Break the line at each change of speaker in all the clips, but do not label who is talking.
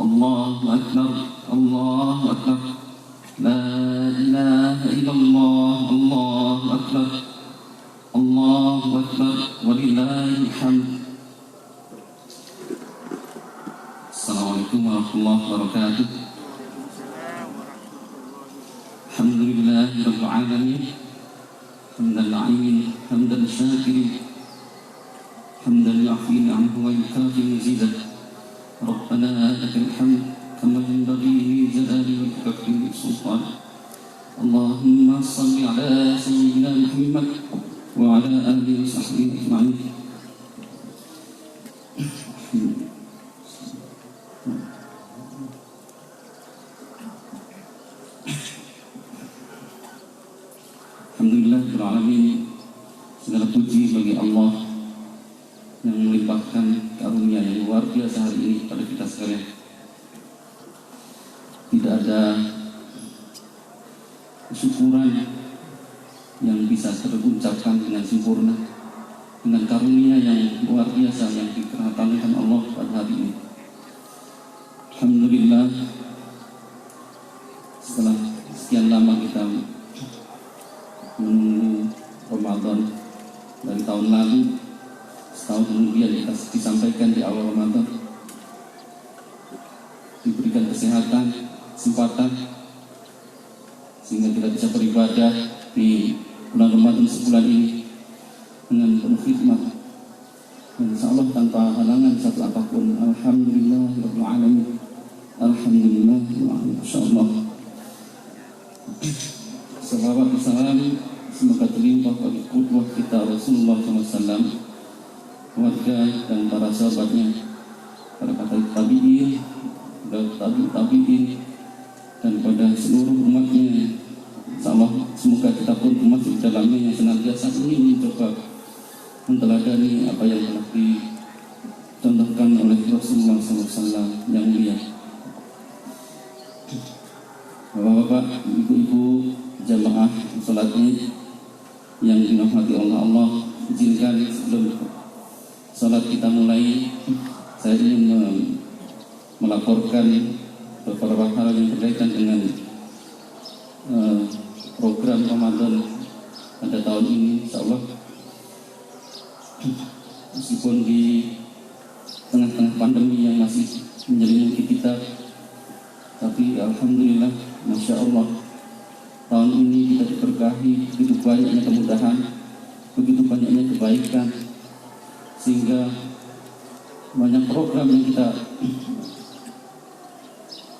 Allahu Akbar, Allahu Akbar, la ilaha illallah, Allahu Akbar, Allahu Akbar, walillahil hamd. Assalamualaikum warahmatullahi wabarakatuh. Alhamdulillahi rabbil alamin, hamdan na'imin, hamdan syakirin, hamdan yu'afini anhu wa yukafi mazidah. ربنا لك الحمد كما ينبغي لجلال وجهك والسلطان. اللهم صل على سيدنا محمد وعلى آله وصحبه أجمعين. Alhamdulillahirabbil alamin. Segala puji bagi Allah yang melimpahkan karunia yang luar biasa hari ini pada kita sekalian. Tidak ada kesyukuran yang bisa terucapkan dengan sempurna dengan karunia yang luar biasa yang dikerahkan Allah pada hari ini. Alhamdulillah, setelah sekian lama kita menunggu Ramadan dari tahun lalu, setahun kemudian kita disampaikan di awal Ramadan. kesehatan, kesempatan, sehingga kita bisa beribadah di bulan Ramadan sebulan ini dengan penuh hikmah. Dan insyaallah tanpa halangan satu apapun. Alhamdulillahirabbil alamin. Alhamdulillahirabbil alamin. Insyaallah. Salawat dan salam semoga terlimpah bagi qudwah kita Rasulullah SAW, keluarga dan para sahabatnya, para tabi'in, tabi'in, dan pada seluruh umatnya. Insyaallah semoga kita pun termasuk dalamnya yang senantiasa ingin mencoba menteladani apa yang telah dicontohkan oleh Rasulullah SAW yang mulia. Bapak-bapak, ibu-ibu, jamaah salat Id yang dirahmati Allah, izinkan sebelum salat kita mulai, saya ingin melaporkan beberapa hal yang berkaitan dengan program Ramadan pada tahun ini. Insyaallah meskipun di tengah-tengah pandemi yang masih menyelimuti kita, tapi alhamdulillah, masya Allah, tahun ini kita diberkahi begitu banyaknya kemudahan, begitu banyaknya kebaikan, sehingga banyak program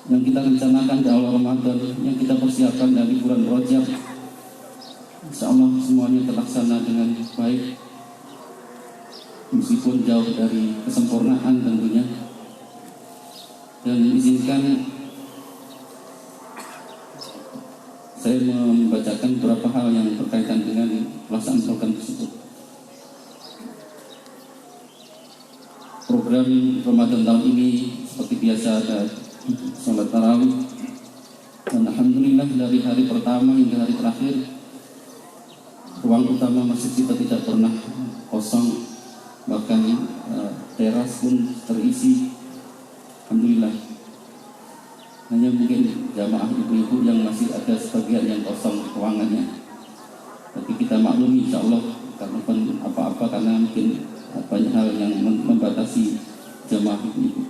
yang kita rencanakan di awal Ramadan, yang kita persiapkan dari bulan Rajab, insya Allah semuanya terlaksana dengan baik, meskipun jauh dari kesempurnaan tentunya. Dan izinkan saya membacakan beberapa hal yang berkaitan dengan pelaksanaan program tersebut. Program Ramadan tahun ini seperti biasa ada sholat tarawih, dan alhamdulillah dari hari pertama hingga hari terakhir ruang utama masjid kita tidak pernah kosong, bahkan teras pun terisi, alhamdulillah. Hanya mungkin jamaah ibu-ibu yang masih ada sebagian yang kosong ruangannya, tapi kita maklumi insyaallah, karena apa-apa, karena mungkin banyak hal yang membatasi jamaah ibu-ibu.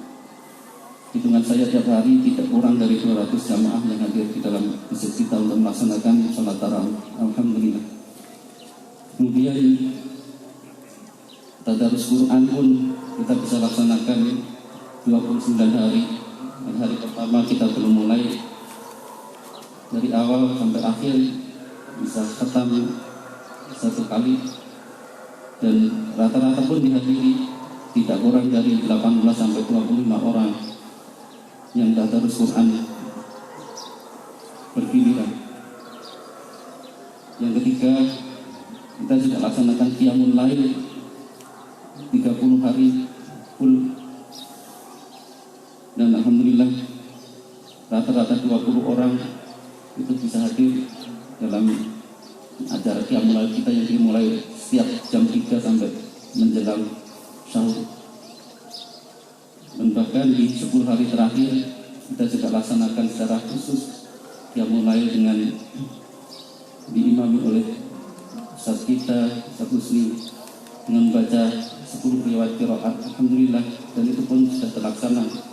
Hitungan saya tiap hari tidak kurang dari 200 jamaah yang hadir di dalam masjid kita untuk melaksanakan sholat tarawih, alhamdulillah. Kemudian tadarus Quran pun kita bisa laksanakan 29 hari. Dan hari pertama kita belum mulai, dari awal sampai akhir bisa khatam satu kali, dan rata-rata pun dihadiri tidak kurang dari 18 sampai 25 orang yang tadarus Quran bergiliran. Yang ketiga, kita sudah laksanakan qiyamul lail 30 hari full, dan alhamdulillah rata-rata 20 orang itu bisa hadir dalam acara qiyamul lail kita yang dimulai setiap jam 3 sampai menjelang sahur. Dan bahkan di 10 hari terakhir kita juga laksanakan secara khusus qiyamul lail dengan diimami oleh Ustaz kita, Ustaz Husni, dengan membaca 10 riwayat qiraat, alhamdulillah, dan itu pun sudah terlaksana.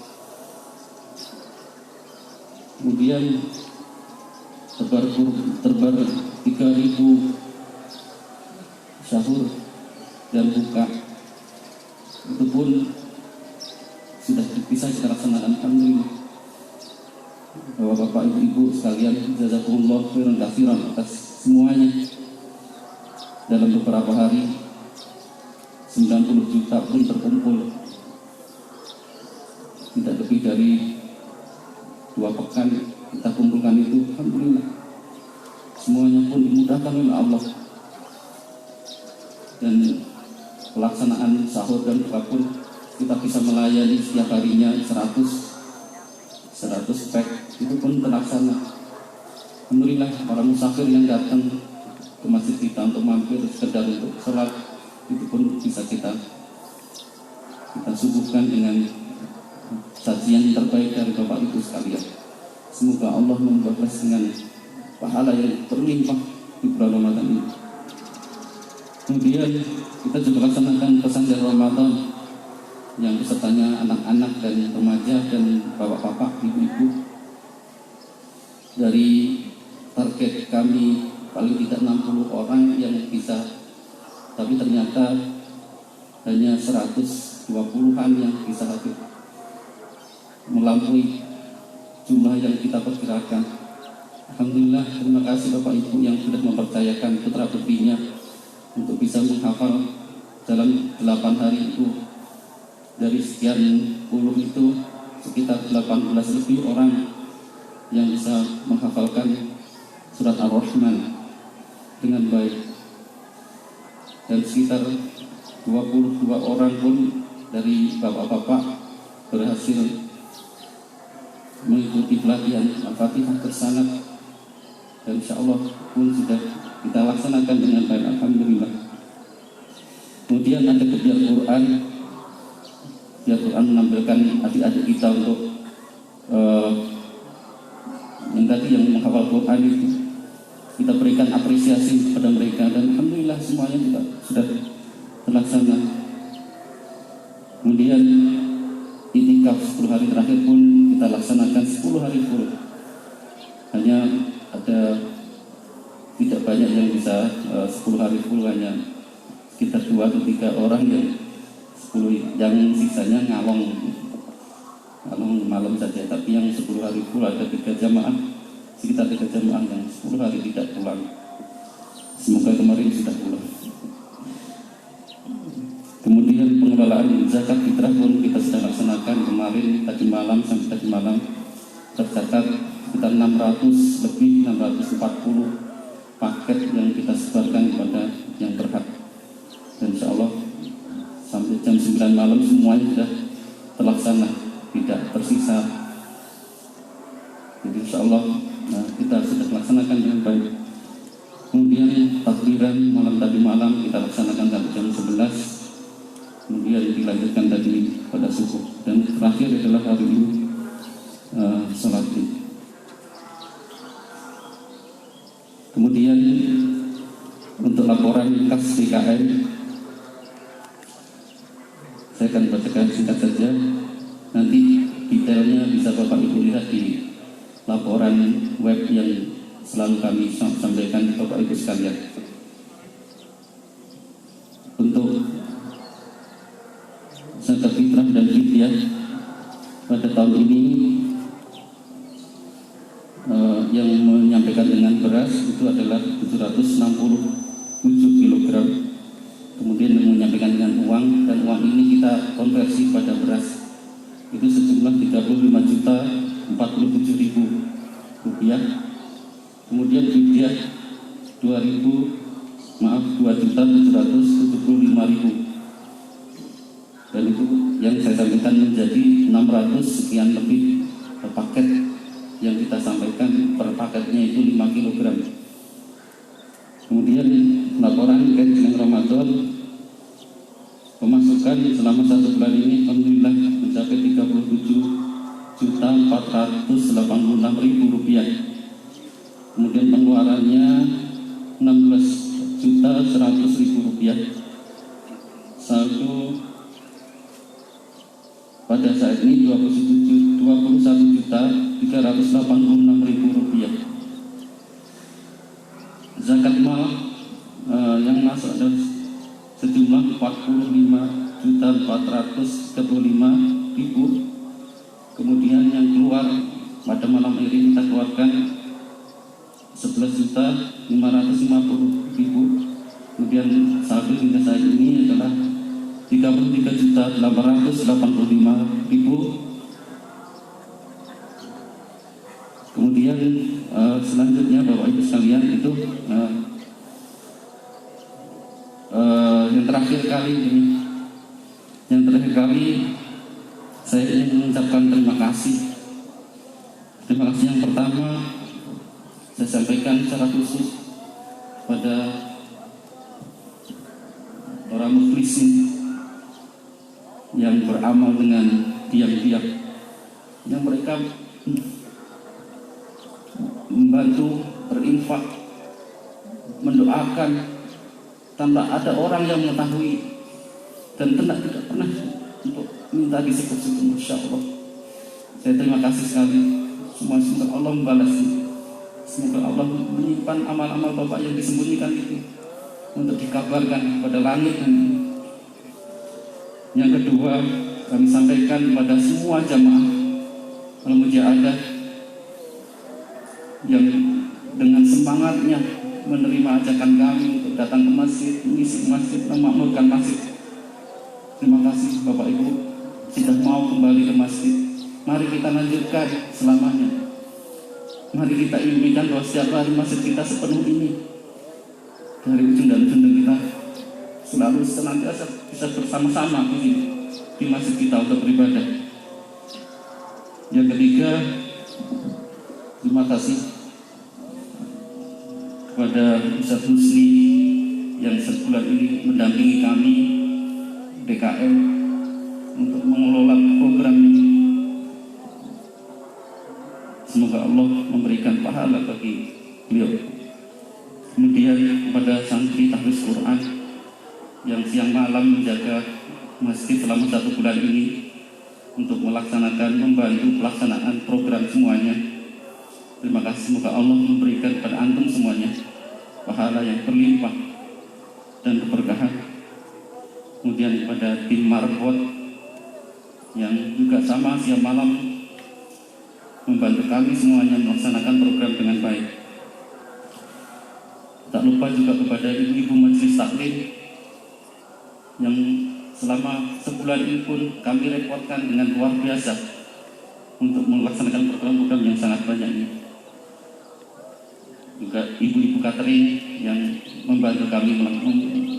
Kemudian terbar 3.000 sahur dan buka, itu pun sudah bisa kita laksanakan, alhamdulillah. Bapak-bapak, ibu-ibu sekalian, jazakumullah khairan katsiran atas semuanya. Dalam beberapa hari 90 juta pun terkumpul, tidak lebih dari 2 pekan kita kumpulkan itu, alhamdulillah. Semuanya pun dimudahkan oleh Allah, dan pelaksanaan sahur dan buka pun kita bisa melayani setiap harinya 100 pack, itu pun terlaksana. Alhamdulillah, para musafir yang datang ke masjid kita untuk mampir sekedar untuk sholat, itu pun bisa kita suguhkan dengan sajian terbaik dari Bapak Ibu sekalian. Semoga Allah membalas dengan pahala yang berlimpah di bulan Ramadan ini. Kemudian kita juga laksanakan pesantren Ramadan yang pesertanya anak-anak dan remaja dan bapak-bapak, ibu-ibu, dari target kami paling tidak 60 orang yang bisa, tapi ternyata hanya 120-an yang bisa hadir, melampaui jumlah yang kita perkirakan. Alhamdulillah, terima kasih Bapak Ibu yang sudah mempercayakan putra putrinya untuk bisa menghafal dalam 8 hari itu. Dari sekian puluh itu sekitar 18 lebih orang yang bisa menghafalkan surat Ar-Rahman dengan baik, dan sekitar 22 orang pun dari bapak-bapak berhasil mengikuti pelatihan Al-Fatihah tersanad, dan insya Allah pun sudah kita laksanakan dengan baik, alhamdulillah. Kemudian ada kebiar Quran. Kebiar Quran menampilkan adik-adik kita untuk yang tadi yang menghafal Quran itu, kita berikan apresiasi kepada mereka, dan alhamdulillah semuanya juga sudah terlaksana. Kemudian itikaf 10 hari terakhir pun kita laksanakan 10 hari full. Hanya ada tidak banyak yang bisa 10 hari full, hanya sekitar 2 atau 3 orang yang sisanya ngalong malam saja. Tapi yang 10 hari full ada 3 jamaah, sekitar 3 jamaah yang 10 hari tidak pulang. Semoga kemarin sudah pulang. Kemudian pengelolaan zakat fitrah pun kita sudah laksanakan kemarin, tadi malam sampai tadi malam tercatat sekitar 640 paket yang kita sebarkan kepada yang berhak, dan insya Allah sampai jam 9 malam semuanya sudah terlaksana, tidak tersisa. Jadi insya Allah kita sudah laksanakan dengan baik. Kemudian takbiran tadi malam kita laksanakan sampai jam 11, kemudian dilanjutkan tadi pada subuh, dan terakhir adalah hari ini salat Id. Kemudian untuk laporan kas PKN saya akan bacakan singkat saja, nanti detailnya bisa Bapak Ibu lihat di laporan web yang selalu kami sampaikan Bapak Ibu sekalian. Untuk zakat fitrah dan fidyah pada tahun ini yang menyampaikan dengan beras itu adalah 767 kg. Kemudian yang menyampaikan dengan uang, dan uang ini kita konversi pada beras itu sejumlah 35.047.000 rupiah. Kemudian fidyah 2.775.000, dan itu yang saya sampaikan menjadi 600 sekian lebih paket yang kita sampaikan, per paketnya itu 5 kg. Kemudian laporan terkait dengan Ramadan, pemasukan selama 1 bulan ini alhamdulillah mencapai 37.486.000 rupiah. Kemudian pengeluarannya 16.100.000 rupiah. Saldo pada saat ini 21.386.000 rupiah. Zakat mal yang masuk adalah sejumlah 45.435.000. Kemudian yang keluar pada malam ini kita keluarkan 11.550.000. Kemudian saldo hingga saat ini adalah 33.885.000. Kemudian selanjutnya Bapak Ibu sekalian itu yang terakhir kali saya ingin mengucapkan terima kasih. Terima kasih yang pertama saya sampaikan secara khusus pada orang muflisin yang beramal dengan diam-diam, yang mereka membantu, berinfak, mendoakan tanpa ada orang yang mengetahui, dan tidak pernah untuk minta disebut-sebut. Masya Allah, saya terima kasih sekali. Semoga Allah membalasnya. Semoga Allah menyimpan amal-amal Bapak yang disembunyikan itu untuk dikabarkan kepada langit dan bumi. Yang kedua, kami sampaikan kepada semua jamaah al-mujaahadah yang dengan semangatnya menerima ajakan kami untuk datang ke masjid, mengisi masjid, memakmurkan masjid. Terima kasih Bapak Ibu sudah mau kembali ke masjid. Mari kita lanjutkan selamanya. Mari kita impikan bahwa setiap hari masjid kita sepenuh ini. Dari ujung dan ujung kita selalu senantiasa bisa bersama-sama di masjid kita untuk beribadah. Yang ketiga, terima kasih kepada Ustaz Husni yang sebulan ini mendampingi kami DKM untuk mengelola program ini. Semoga Allah memberikan pahala bagi beliau. Kemudian kepada santri tahfiz Quran yang siang malam menjaga masjid selama 1 bulan ini untuk membantu pelaksanaan program semuanya. Terima kasih, semoga Allah memberikan kepada antum semuanya pahala yang berlimpah dan keberkahan. Kemudian kepada tim Marbot yang juga sama siang malam membantu kami semuanya melaksanakan program dengan baik. Tak lupa juga kepada ibu-ibu majelis taklim yang selama sebulan ini pun kami repotkan dengan luar biasa untuk melaksanakan program-program yang sangat banyak ini. Juga ibu-ibu catering yang membantu kami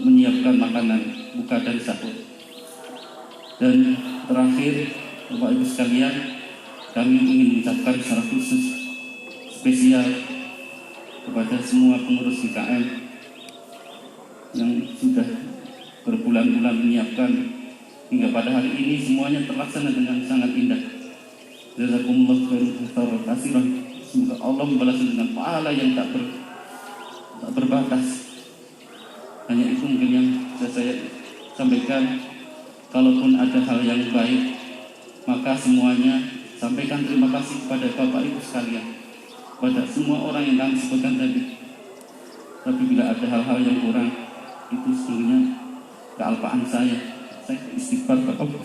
menyiapkan makanan buka dan sahur. Dan terakhir, Bapak Ibu sekalian, kami ingin mengucapkan secara khusus spesial kepada semua pengurus DKM yang sudah berbulan-bulan menyiapkan hingga pada hari ini semuanya terlaksana dengan sangat indah. Jazakumullah khairan katsiran. Semoga Allah membalas dengan pahala yang tak berbatas. Hanya itu mungkin yang bisa saya sampaikan. Kalaupun ada hal yang baik, maka semuanya sampaikan terima kasih kepada Bapak Ibu sekalian, pada semua orang yang kami sebutkan tadi. Tapi bila ada hal-hal yang kurang, itu sesungguhnya kealpaan saya istighfar Bapak.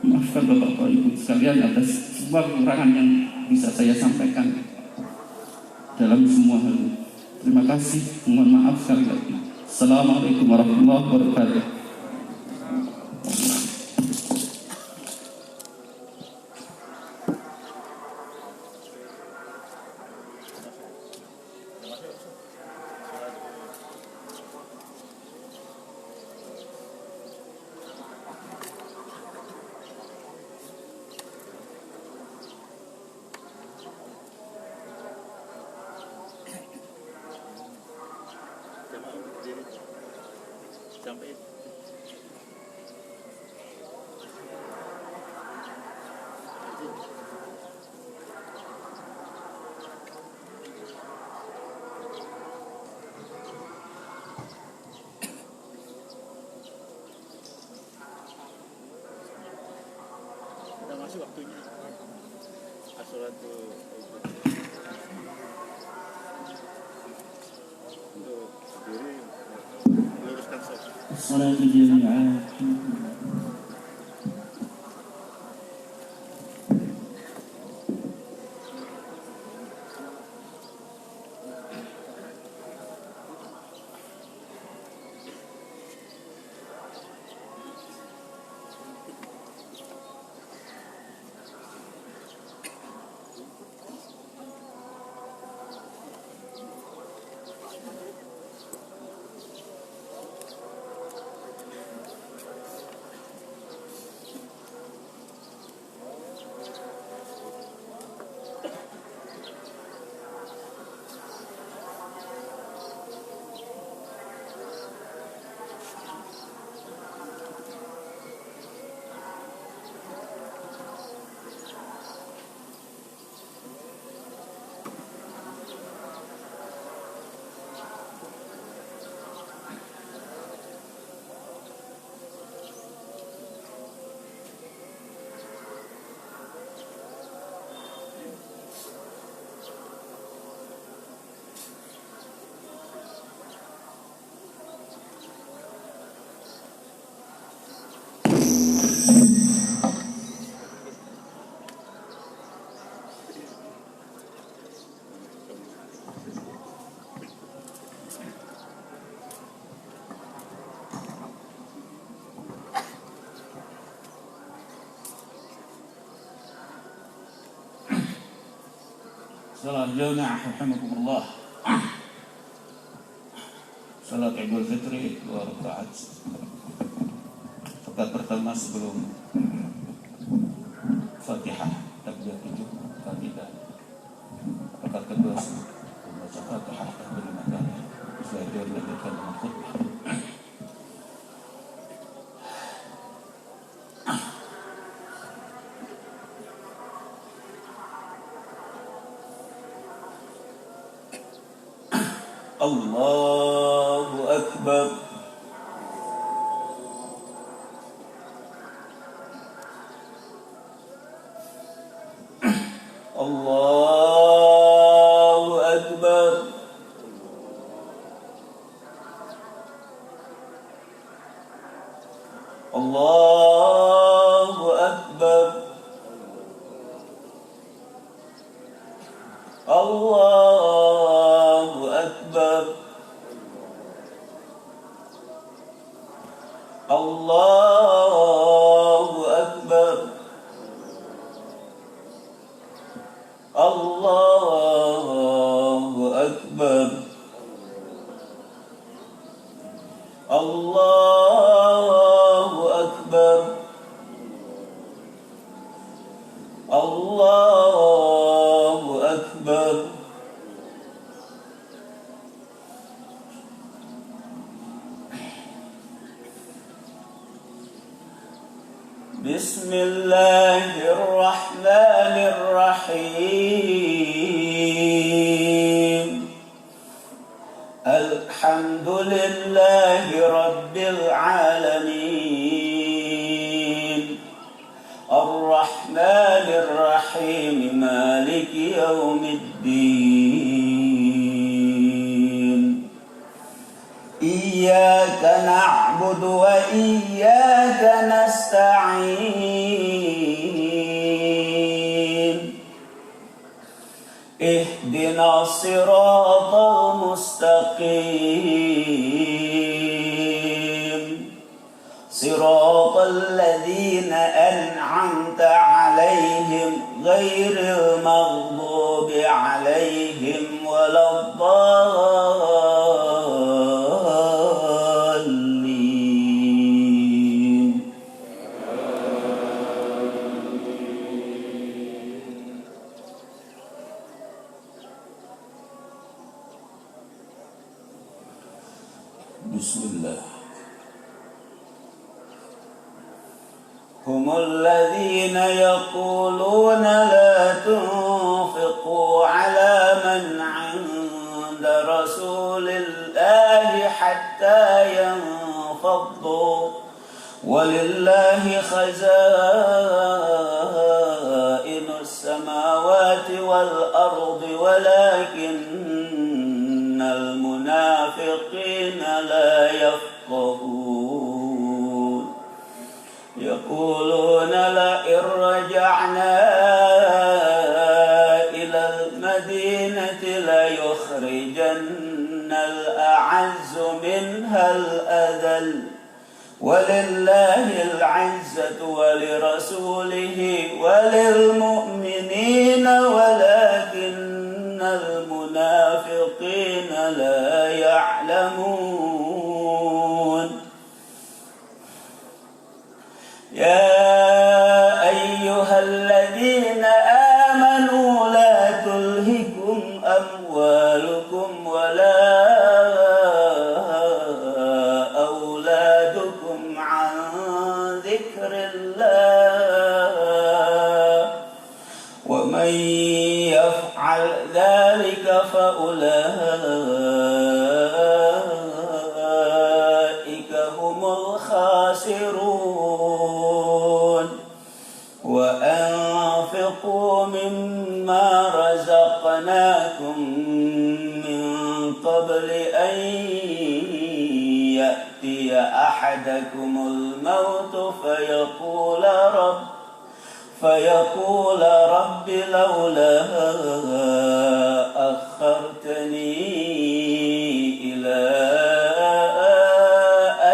Maafkan Bapak Ibu sekalian atas semua kekurangan yang bisa saya sampaikan dalam semua hal. Terima kasih, mohon maaf sekali lagi. Assalamualaikum warahmatullahi wabarakatuh.
Sampai sudah masuk waktunya as-salatu untuk berdiri meluruskan sholat.
As-salatu jami'ah.
Salat jamaah rahimakumullah. Salat Idul Fitri 2 rakaat. Rakaat pertama sebelum Fatihah takbir 7 kali dan rakaat kedua sebelum membaca Fatihah takbir 5 kali. Setelah itu dilanjutkan dengan khutbah. Allahu Akbar. Allahu Akbar. Allahu Akbar. Allahu Akbar. Allahu Akbar. Allahu Akbar. Allahu Akbar. Allahu Akbar. Bismillahirrahmanirrahim. Alhamdulillahi Rabbil alamin. Ar-Rahmanir-Rahim. Maliki yaumiddin. Iyyaka na'budu wa iyyaka nasta'in. Ihdinas siratal mustaqim. Siratal ladzina an'amta 'alaihim ghairil maghdubi 'alaihim waladdallin. Bismillah. هم الذين يقولون لا تنفقوا على من عند رسول الله حتى ينفضوا ولله خزائن السماوات والأرض ولكن المنافقين لا يفقهون. يقولون لئن رجعنا إلى المدينة ليخرجن الأعز منها الأذل ولله العزة ولرسوله وللمؤمنين ولكن المنافقين لا يعلمون. يا أيها الذين آمنوا لا تلهكم أموالكم ولا أولادكم عن ذكر الله ومن يفعل ذلك فأولئك هم الخاسرون. وأنفقوا مما رزقناكم من قبل أن يأتي أحدكم الموت فيقول رب لولا أخرتني إلى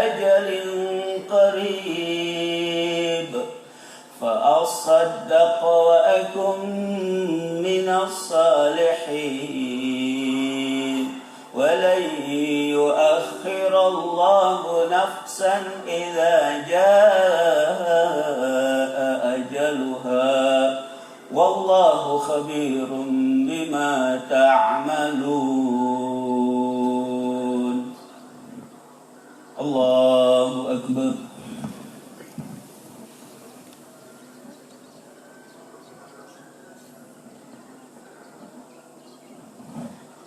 أجل قريب
فأصدق وأكن من الصالحين ولن يؤخر الله نفسا إذا جاء أجلها والله خبير بما تعملون. الله أكبر.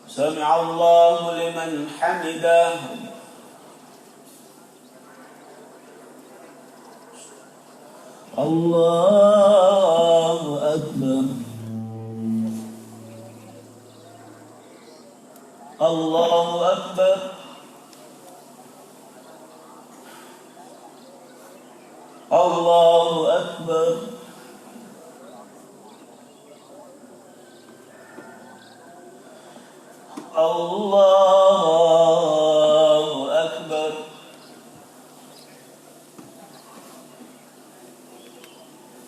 سمع الله لمن حمده. الله أكبر. الله أكبر. الله أكبر. الله أكبر.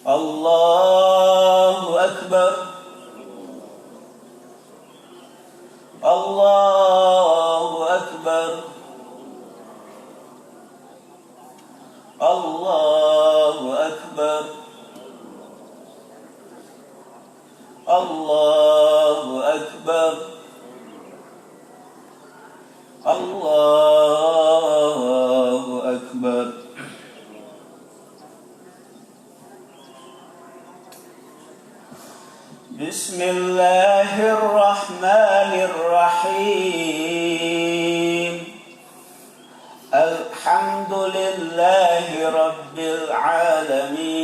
الله أكبر. الله أكبر. الله أكبر. الله أكبر. الله أكبر. بسم الله الرحمن الرحيم. الحمد لله رب العالمين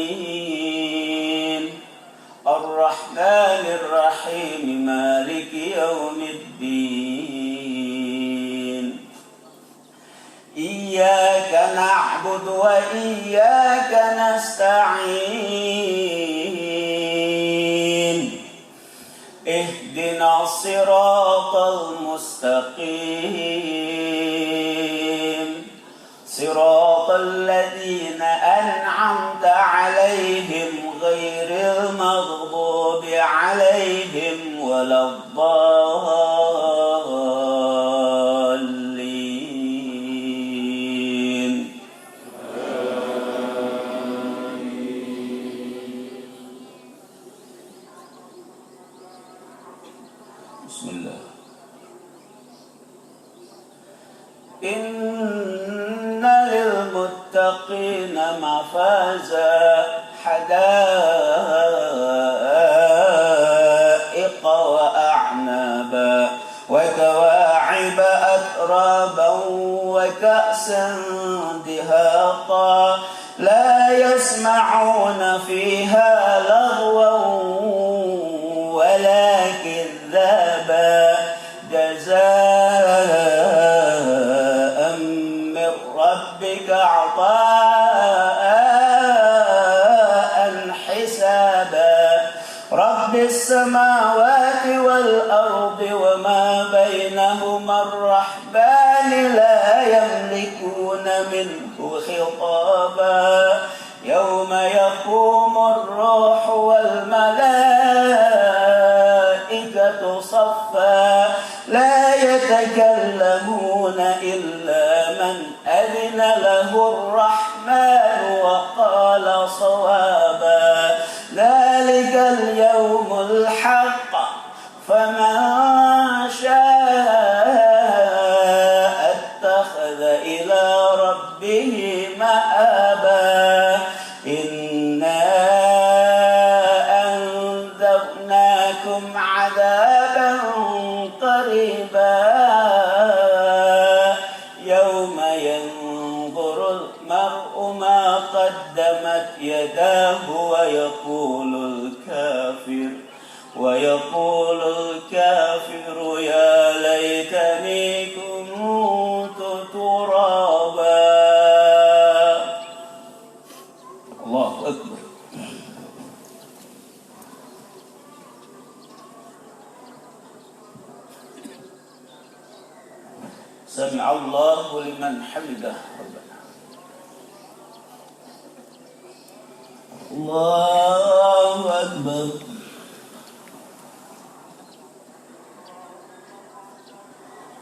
الرحمن الرحيم مالك يوم الدين. إياك نعبد وإياك نستعين. اهدنا الصراط المستقيم صراط الذين أنعمت عليهم غير المغضوب عليهم ولا الضالين. بسم الله. إن للمتقين مفازا حدائق وأعنابا وكواعب أترابا وكأسا دهاقا لا يسمعون فيها لغوا ولا كذابا جزاء من ربك عطاء حسابا. رب السماوات والأرض وما بينهما الرحمن لا يملكون منه خطابا. يوم يقوم الروح والملائكة صفا لا يتكلمون إلا من أذن له الرحمن وقال صوابا. ذلك اليوم الحق فمن شاء اتخذ إلى ربه مآبا. إنا أنذرناكم عذابا قريبا يوم ينظر المرء ما قدمت يداه ويقول الكافر يا ليتني كنت ترابا. الله أكبر. سمع الله لمن حمده ربنا الله أكبر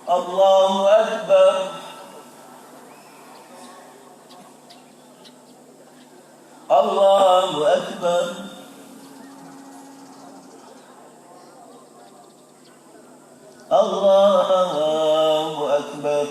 الله أكبر الله أكبر الله أكبر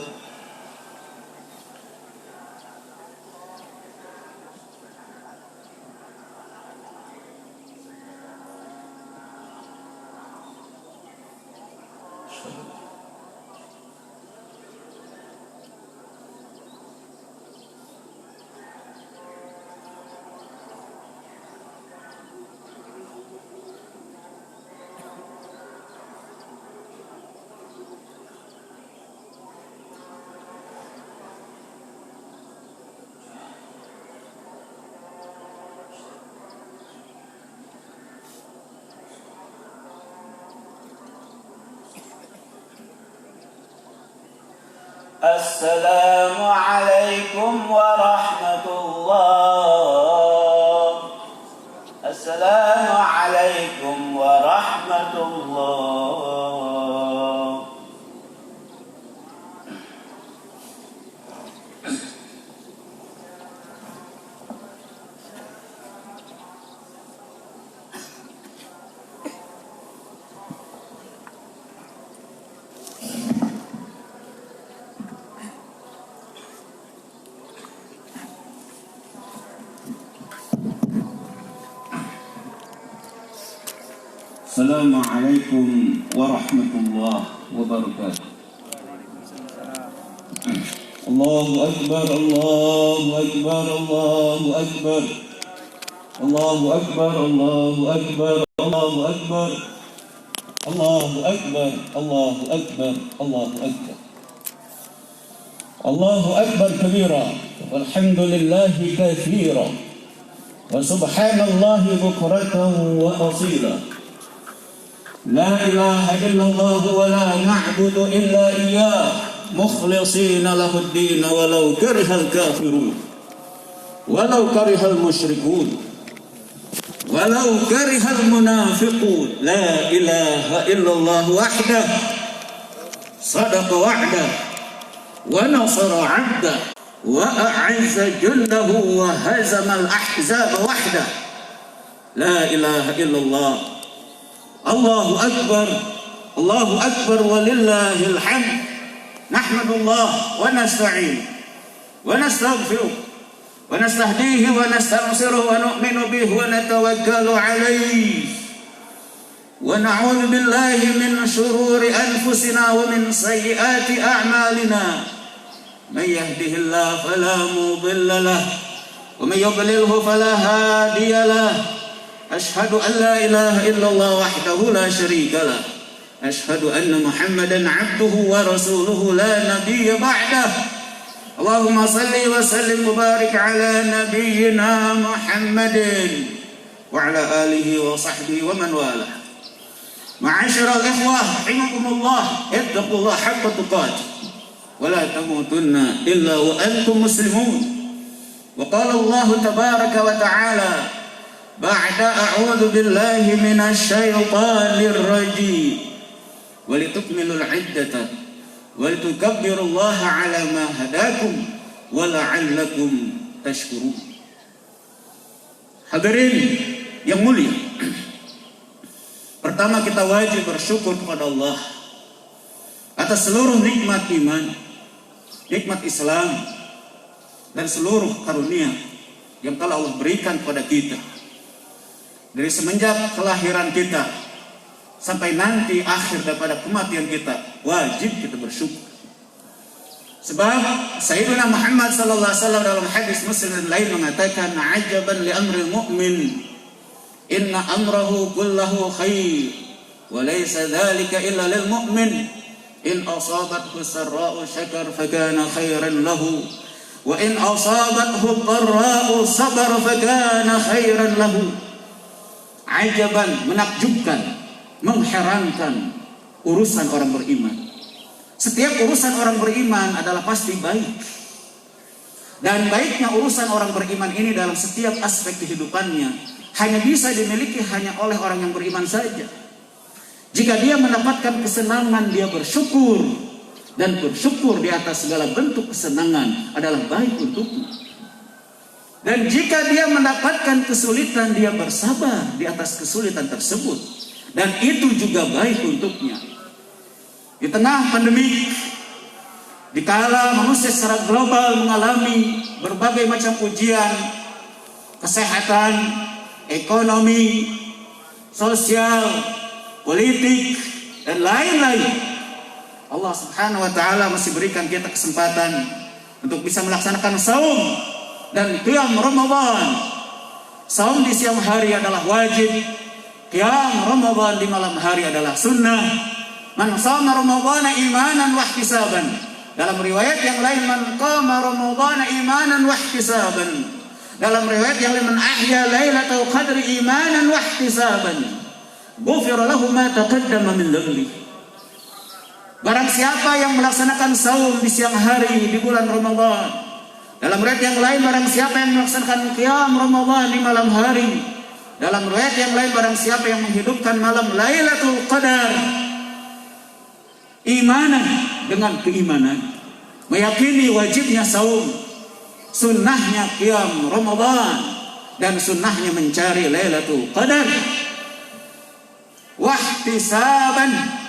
السلام عليكم ورحمة الله السلام عليكم ورحمة الله
Assalamualaikum warahmatullahi wabarakatuh. Allahu Akbar, Allahu Akbar, Allahu Akbar. Allahu Akbar, Allahu Akbar, Allahu Akbar. Allahu Akbar, Allahu Akbar, Allahu Akbar. Allahu Akbar kabira, walhamdulillahi katsira. Wa subhanallahi bukratan wa asila. لا إله إلا الله ولا نعبد إلا إياه مخلصين له الدين ولو كره الكافرون ولو كره المشركون ولو كره المنافقون لا إله إلا الله وحده صدق وعده ونصر عبده وأعز جنده وهزم الأحزاب وحده لا إله إلا الله Allahu Akbar, Allahu Akbar walillahil hamd. Nahmadullah wa nasta'in wa nastaghfiruh wa nastahdihi wa nastansiruh wa nu'minu bihi wa natawakkalu alayhi wa na'udzu billahi min shururi anfusina wa min sayyiati a'malina. Man yahdihillahu fala mudilla lahu wa man yudlilhu fala hadiya lahu. أشهد أن لا إله إلا الله وحده لا شريك له أشهد أن محمدا عبده ورسوله لا نبي بعده اللهم صل وسلم وبارك على نبينا محمد وعلى آله وصحبه ومن والاه معاشر الإخوة رحمكم الله اتقوا الله حق تقاته ولا تموتن إلا وأنتم مسلمون وقال الله تبارك وتعالى بعد أعوذ بالله من الشيطان الرجيم ولتكملوا العدة ولتكبروا الله على ما هداكم ولعلكم تشكرون. Hadirin yang mulia, pertama kita wajib bersyukur kepada Allah atas seluruh nikmat iman, nikmat Islam, dan seluruh karunia yang telah Allah berikan kepada kita. Dari semenjak kelahiran kita sampai nanti akhir daripada kematian kita, wajib kita bersyukur. Sebab Sayyidina Muhammad sallallahu alaihi wasallam dalam hadis Muslim lain mengatakan, "Ajaban li amril mu'min, inna amrahu kullahu khair, wa laysa dzalika illa lil mu'min. In asabathu sarra'u syakar fakana khairan lahu, wa in asabathu dharra'u sabar fakana khairan lahu." Ajaban, menakjubkan, mengherankan urusan orang beriman. Setiap urusan orang beriman adalah pasti baik. Dan baiknya urusan orang beriman ini dalam setiap aspek kehidupannya hanya bisa dimiliki hanya oleh orang yang beriman saja. Jika dia mendapatkan kesenangan, dia bersyukur, dan bersyukur di atas segala bentuk kesenangan adalah baik untuknya. Dan jika dia mendapatkan kesulitan, dia bersabar di atas kesulitan tersebut, dan itu juga baik untuknya. Di tengah pandemi, dikala manusia secara global mengalami berbagai macam ujian, kesehatan, ekonomi, sosial, politik, dan lain-lain, Allah Subhanahu wa ta'ala masih berikan kita kesempatan untuk bisa melaksanakan saum dan qiyam Ramadan. Saum di siang hari adalah wajib, qiyam Ramadan di malam hari adalah sunnah. Man shoma Ramadhana imanan wa ihtisaban. Dalam riwayat yang lain, man qama Ramadhana imanan wa ihtisaban. Dalam riwayat yang lain, man ahya lailatul qadri imanan wa ihtisaban, ghufira lahu ma taqaddama min dhanbi. Barang siapa yang melaksanakan saum di siang hari di bulan Ramadan, dalam riwayat yang lain, barang siapa yang melaksanakan qiyam Ramadan di malam hari, dalam riwayat yang lain, barang siapa yang menghidupkan malam Lailatul Qadar imanan dengan keimanan, meyakini wajibnya saum, sunnahnya qiyam Ramadan, dan sunnahnya mencari Lailatul Qadar, wahtisaban,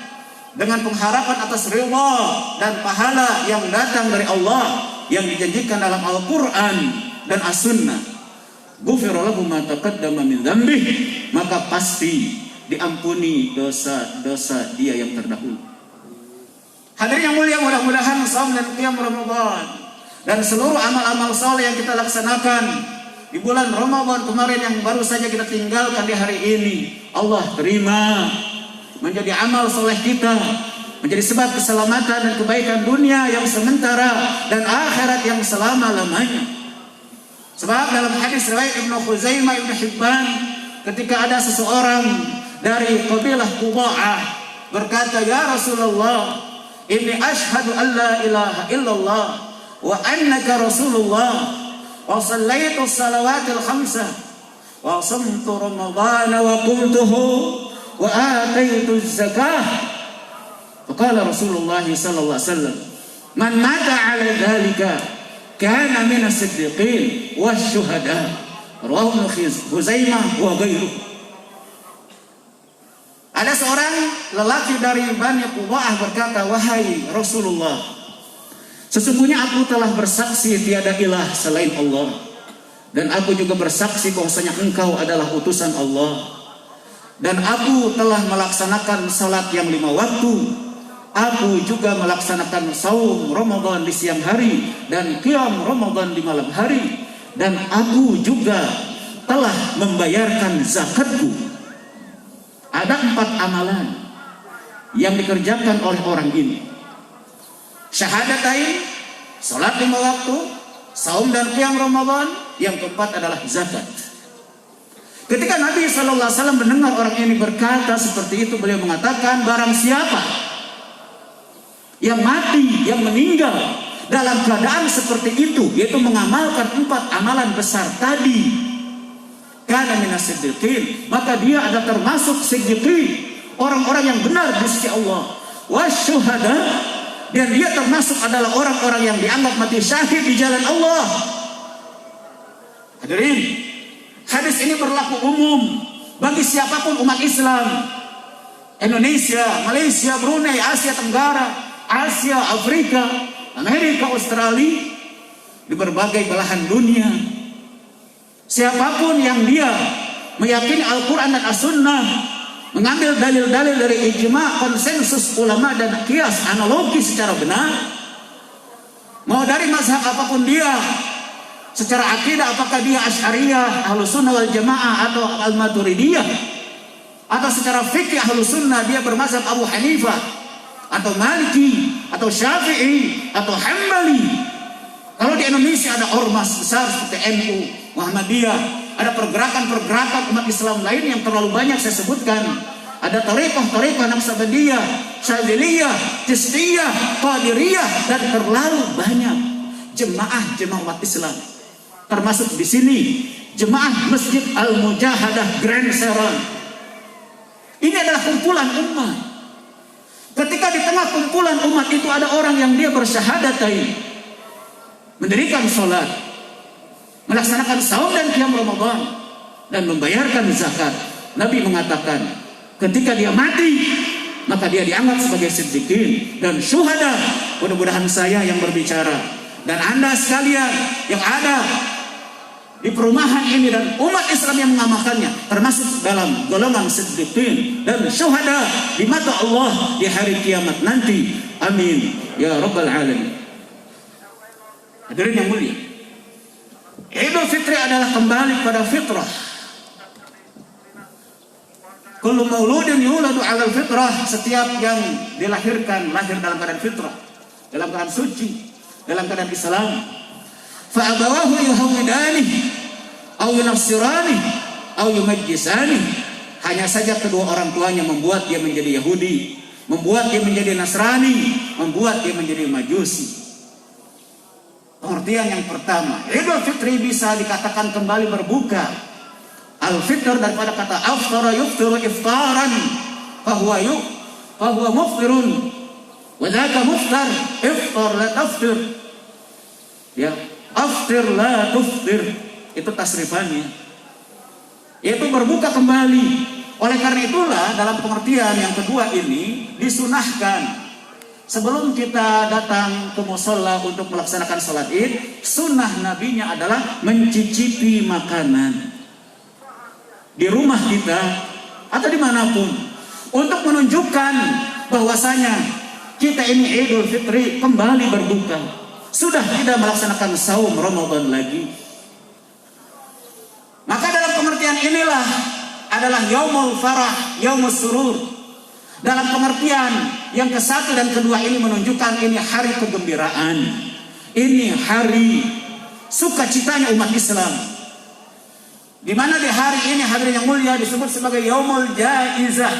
dengan pengharapan atas ridha dan pahala yang datang dari Allah yang dijanjikan dalam Al-Quran dan As-Sunnah, ghufira lahu ma taqaddama min dzambih, maka pasti diampuni dosa-dosa dia yang terdahulu. Hadirin yang mulia, mudah-mudahan saum dan qiyam Ramadan dan seluruh amal-amal saleh yang kita laksanakan di bulan Ramadan kemarin yang baru saja kita tinggalkan di hari ini, Allah terima menjadi amal soleh kita, menjadi sebab keselamatan dan kebaikan dunia yang sementara dan akhirat yang selama-lamanya. Sebab dalam hadis riwayat Ibnu Khuzaimah, Ibnu Hibban, ketika ada seseorang dari kabilah Qudha'ah berkata, "Ya Rasulullah, inni ashhadu an la ilaha illallah wa annaka Rasulullah wa sallaitu salawatil khamsah wa shamtu ramadhana wa qumtuhu wa ataitu zakah." Faqala Rasulullah sallallahu alaihi wasallam, "Man mata 'ala dhalika kana min as-siddiqin wasyuhada." Rawahu Khuzaimah wa ghairuhu. Ada seorang lelaki dari Bani Qudha'ah berkata, "Wahai Rasulullah, sesungguhnya aku telah bersaksi tiada ilah selain Allah, dan aku juga bersaksi bahwasanya engkau adalah utusan Allah. Dan aku telah melaksanakan salat yang 5 waktu. Aku juga melaksanakan saum Ramadan di siang hari dan qiyam Ramadan di malam hari. Dan aku juga telah membayarkan zakatku." Ada 4 amalan yang dikerjakan oleh orang ini: syahadatain, salat 5 waktu, saum dan qiyam Ramadan. Yang keempat adalah zakat. Ketika Nabi SAW mendengar orang ini berkata seperti itu, beliau mengatakan, barang siapa yang mati, yang meninggal dalam keadaan seperti itu, yaitu mengamalkan 4 amalan besar tadi, kana minas siddiqin, maka dia ada termasuk siddiqin, orang-orang yang benar di sisi Allah, wasyuhada, dan dia termasuk adalah orang-orang yang dianggap mati syahid di jalan Allah. Hadirin, hadis ini berlaku umum bagi siapapun umat Islam, Indonesia, Malaysia, Brunei, Asia Tenggara, Asia, Afrika, Amerika, Australia, di berbagai belahan dunia. Siapapun yang dia meyakini Al-Quran dan As-Sunnah, mengambil dalil-dalil dari ijma, konsensus ulama dan qiyas, analogi secara benar, mau dari mazhab apapun dia, secara akidah apakah dia Asy'ariyah, Ahlus Sunnah wal Jamaah atau Al-Maturidiyah, atau secara fikih Ahlus Sunnah dia bermazhab Abu Hanifah atau Maliki atau Syafi'i atau Hambali. Kalau di Indonesia ada ormas besar seperti NU, Muhammadiyah, ada pergerakan-pergerakan umat Islam lain yang terlalu banyak saya sebutkan. Ada thariqah Naqsabandiyah, Syadziliyah, Chistiyah, Qadiriyah, dan terlalu banyak jemaah umat Islam. Termasuk di sini jemaah Masjid Al-Mujahadah Grand Seron. Ini adalah kumpulan umat. Ketika di tengah kumpulan umat itu ada orang yang dia bersyahadatain, mendirikan sholat, melaksanakan saum dan qiyam Ramadan, dan membayarkan zakat. Nabi mengatakan, ketika dia mati, maka dia dianggap sebagai siddiqin dan syuhada. Mudah-mudahan saya yang berbicara dan Anda sekalian yang ada di perumahan ini dan umat Islam yang mengamalkannya termasuk dalam golongan siddiqin dan syuhada di mata Allah di hari kiamat nanti. Amin ya rabbal alamin. Hadirin yang mulia, Idul Fitri adalah kembali pada fitrah. Kullu mauludin yuladu 'alal fitrah, setiap yang dilahirkan lahir dalam keadaan fitrah, dalam keadaan suci, dalam keadaan Islam. Fa abawahu yuhawidani aw yunafsirani aw yumajjisani. Hanya saja kedua orang tuanya membuat dia menjadi Yahudi, membuat dia menjadi Nasrani, membuat dia menjadi Majusi. Pengertian yang pertama, Idul Fitri bisa dikatakan kembali berbuka. Al-fitr daripada kata aftara yuftiru iftaran, fahuwa muftirun, wa dzaka muftar, iftar la taftir. Ya, aftir la tuftir, itu tasrifannya, yaitu berbuka kembali. Oleh karena itulah dalam pengertian yang kedua ini disunahkan sebelum kita datang ke mushola untuk melaksanakan sholat id, sunnah nabinya adalah mencicipi makanan di rumah kita atau dimanapun, untuk menunjukkan bahwasanya kita ini Idul Fitri kembali berbuka, sudah tidak melaksanakan saum Ramadan lagi. Maka dalam pengertian inilah adalah yaumul farah, yaumus surur. Dalam pengertian yang ke-1 dan kedua ini menunjukkan ini hari kegembiraan, ini hari sukacitanya umat Islam, di mana di hari ini hadirin yang mulia disebut sebagai yaumul jaizah,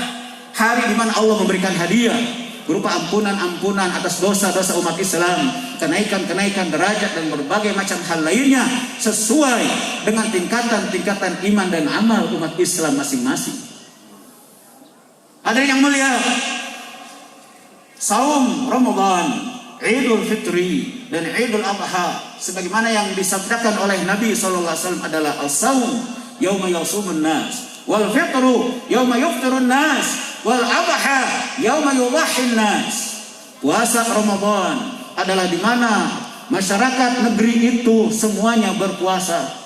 hari di mana Allah memberikan hadiah berupa ampunan atas dosa-dosa umat Islam, kenaikan derajat dan berbagai macam hal lainnya sesuai dengan tingkatan iman dan amal umat Islam masing-masing. Hadirin yang mulia, saum Ramadan, Idul Fitri dan Idul Adha sebagaimana yang disabdakan oleh Nabi SAW adalah as-saum yauma yasumun nas, wal fitru yauma yuftirun nas, wal adha yauma yudhahhin nas. Puasa Ramadan adalah di mana masyarakat negeri itu semuanya berpuasa.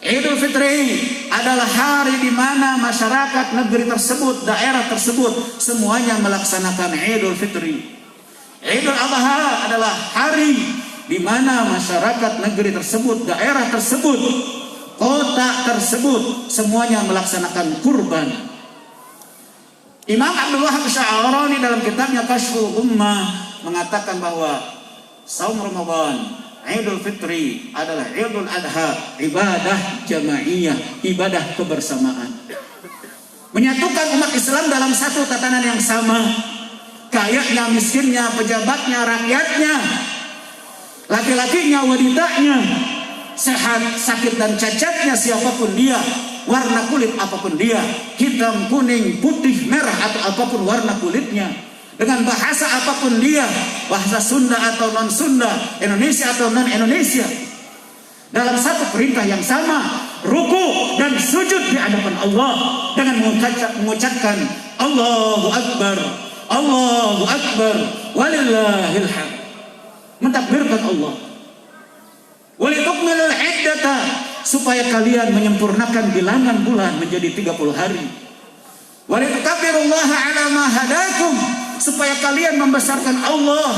Idul Fitri adalah hari di mana masyarakat negeri tersebut, daerah tersebut semuanya melaksanakan Idul Fitri. Idul Adha adalah hari di mana masyarakat negeri tersebut, daerah tersebut, kota tersebut semuanya melaksanakan kurban. Imam Abdul Wahab Sya'arani dalam kitabnya Kashful Ummah mengatakan bahwa saum Ramadan, Idul Fitri adalah Idul Adha, ibadah jamaiyah, ibadah kebersamaan, menyatukan umat Islam dalam satu tatanan yang sama. Kayanya, miskinnya, pejabatnya, rakyatnya, laki-lakinya, wanitanya, sehat, sakit dan cacatnya, siapapun dia, warna kulit apapun dia, hitam, kuning, putih, merah atau apapun warna kulitnya, dengan bahasa apapun dia, bahasa Sunda atau non Sunda, Indonesia atau non Indonesia, dalam satu perintah yang sama, ruku dan sujud di hadapan Allah dengan mengucapkan Allahu Akbar, Allahu Akbar, walillahil hamd, mentakbirkan Allah. Walitukmilul iddata, supaya kalian menyempurnakan bilangan bulan menjadi 30 hari. Walitukabbirullaha ala ma hadakum, supaya kalian membesarkan Allah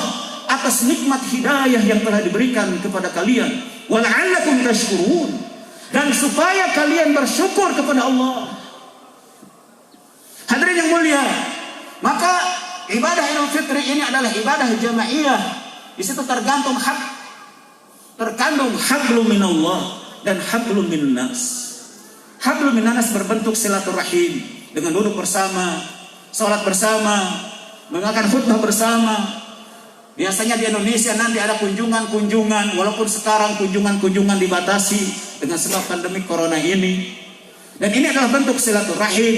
atas nikmat hidayah yang telah diberikan kepada kalian. Wala'allakum tashkurun, dan supaya kalian bersyukur kepada Allah. Hadirin yang mulia, maka ibadah Idul Fitri ini adalah ibadah jamaiyah. Di situ terkandung hablum minallah dan hablum minnas. Hablum minnas berbentuk silaturahim, dengan duduk bersama, salat bersama, mendengarkan khutbah bersama, Biasanya di Indonesia nanti ada kunjungan-kunjungan, walaupun sekarang kunjungan-kunjungan dibatasi dengan sebab pandemi corona ini. Dan ini adalah bentuk silaturahim,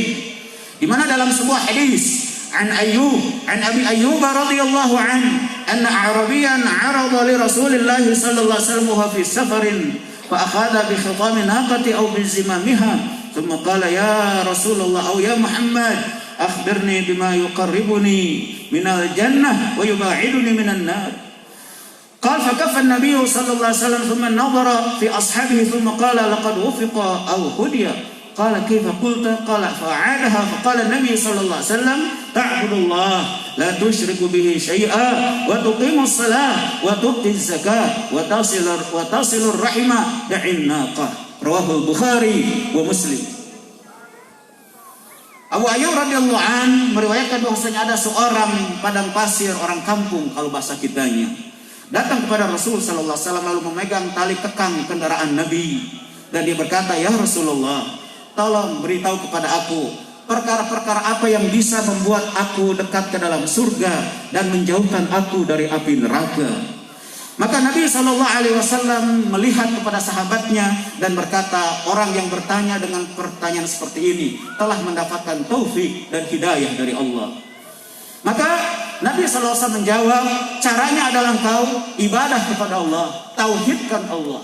di mana dalam sebuah hadis an Abi Ayyub radhiyallahu an anna Arabiyan 'arada li Rasulillah sallallahu alaihi wasallam fi safarin fa akhadha bi khitam naqati aw bi zimamiha thumma qala ya Rasulullah aw ya Muhammad akhbirni bima yuqarribuni minal jannah wa yubaiduni minan nar. قال فكف النبي صلى الله عليه وسلم ثم نظر في أصحابه ثم قال لقد وفق أو هدي. قال كيف قلت؟ قال فأعادها فقال النبي صلى الله عليه وسلم تعبد الله لا تشرك به شيئا وتقيم الصلاة وتؤتي الزكاة وتصل الرحمة دع الناقة. رواه البخاري ومسلم. Abu Ayyub radhiyallahu an meriwayatkan bahwasanya ada seorang padang pasir, orang kampung kalau bahasa kitanya, datang kepada Rasul sallallahu alaihi wasallam lalu memegang tali kekang kendaraan Nabi dan dia berkata, "Ya Rasulullah, tolong beritahu kepada aku perkara-perkara apa yang bisa membuat aku dekat ke dalam surga dan menjauhkan aku dari api neraka." Maka Nabi SAW melihat kepada sahabatnya dan berkata, orang yang bertanya dengan pertanyaan seperti ini telah mendapatkan taufik dan hidayah dari Allah. Maka Nabi SAW menjawab, caranya adalah engkau ibadah kepada Allah, tauhidkan Allah.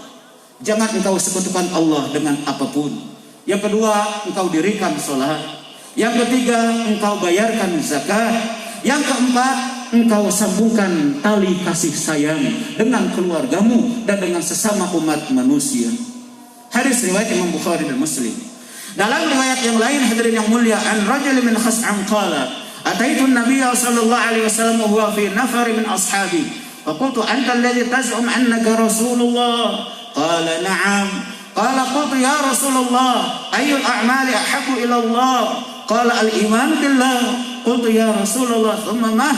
Jangan engkau sekutukan Allah dengan apapun. Yang kedua, engkau dirikan sholat. Yang ketiga, engkau bayarkan zakat. Yang keempat, engkau sambungkan tali kasih sayang dengan keluargamu dan dengan sesama umat manusia. Hadis riwayat Imam Bukhari dan Muslim. Dalam riwayat yang lain, hadirin yang mulia, an rajul min Khas'am qala ataitu an-nabiy sallallahu alaihi wasallam wa huwa fi nafar min ashabi fa qultu anta alladhi taz'um annaka rasulullah qala na'am qala qultu ya rasulullah ayyul a'mali ahabbu ila Allah qala al-iman billah qultu ya rasulullah thumma ma